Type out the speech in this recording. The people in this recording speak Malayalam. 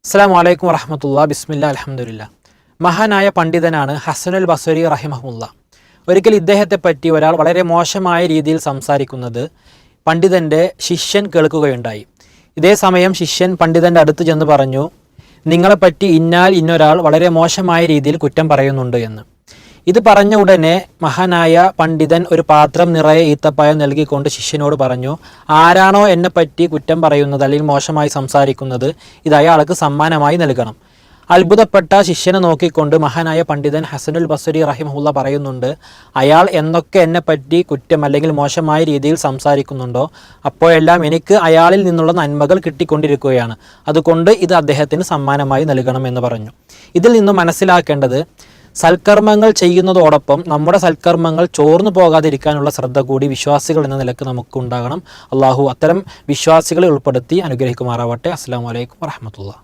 അസ്സലാമു അലൈക്കും വറഹ്മത്തുള്ളാഹി ബിസ്മില്ലാ അൽഹംദുലില്ലാ. മഹാനായ പണ്ഡിതനാണ് ഹസനുൽ ബസ്വരി റഹിമഹുല്ല. ഒരിക്കൽ ഇദ്ദേഹത്തെ പറ്റി ഒരാൾ വളരെ മോശമായ രീതിയിൽ സംസാരിക്കുന്നത് പണ്ഡിതൻ്റെ ശിഷ്യൻ കേൾക്കുകയുണ്ടായി. ഇതേ സമയം ശിഷ്യൻ പണ്ഡിതൻ്റെ അടുത്ത് ചെന്ന് പറഞ്ഞു, നിങ്ങളെപ്പറ്റി ഇന്നൊരാൾ വളരെ മോശമായ രീതിയിൽ കുറ്റം പറയുന്നുണ്ട് എന്ന്. ഇത് പറഞ്ഞ ഉടനെ മഹാനായ പണ്ഡിതൻ ഒരു പാത്രം നിറയെ ഈത്തപ്പഴം നൽകിക്കൊണ്ട് ശിഷ്യനോട് പറഞ്ഞു, ആരാണോ എന്നെപ്പറ്റി കുറ്റം പറയുന്നത് അല്ലെങ്കിൽ മോശമായി സംസാരിക്കുന്നത് ഇത് അയാൾക്ക് സമ്മാനമായി നൽകണം. അത്ഭുതപ്പെട്ട ശിഷ്യനെ നോക്കിക്കൊണ്ട് മഹാനായ പണ്ഡിതൻ ഹസനുൽ ബസ്വരി റഹിമഹുല്ല പറയുന്നുണ്ട്, അയാൾ എന്നൊക്കെ എന്നെപ്പറ്റി കുറ്റം അല്ലെങ്കിൽ മോശമായ രീതിയിൽ സംസാരിക്കുന്നുണ്ടോ അപ്പോഴെല്ലാം എനിക്ക് അയാളിൽ നിന്നുള്ള നന്മകൾ കിട്ടിക്കൊണ്ടിരിക്കുകയാണ്, അതുകൊണ്ട് ഇത് അദ്ദേഹത്തിന് സമ്മാനമായി നൽകണം എന്ന് പറഞ്ഞു. ഇതിൽ നിന്ന് മനസ്സിലാക്കേണ്ടത്, സൽക്കർമ്മങ്ങൾ ചെയ്യുന്നതോടൊപ്പം നമ്മുടെ സൽക്കർമ്മങ്ങൾ ചോർന്നു പോകാതിരിക്കാനുള്ള ശ്രദ്ധ കൂടി വിശ്വാസികൾ എന്ന നിലക്ക് നമുക്കുണ്ടാകണം. അള്ളാഹു അത്തരം വിശ്വാസികളെ ഉൾപ്പെടുത്തി അനുഗ്രഹിക്കുമാറാവട്ടെ. അസ്സലാമു അലൈക്കും വറഹ്മത്തുള്ളാഹി.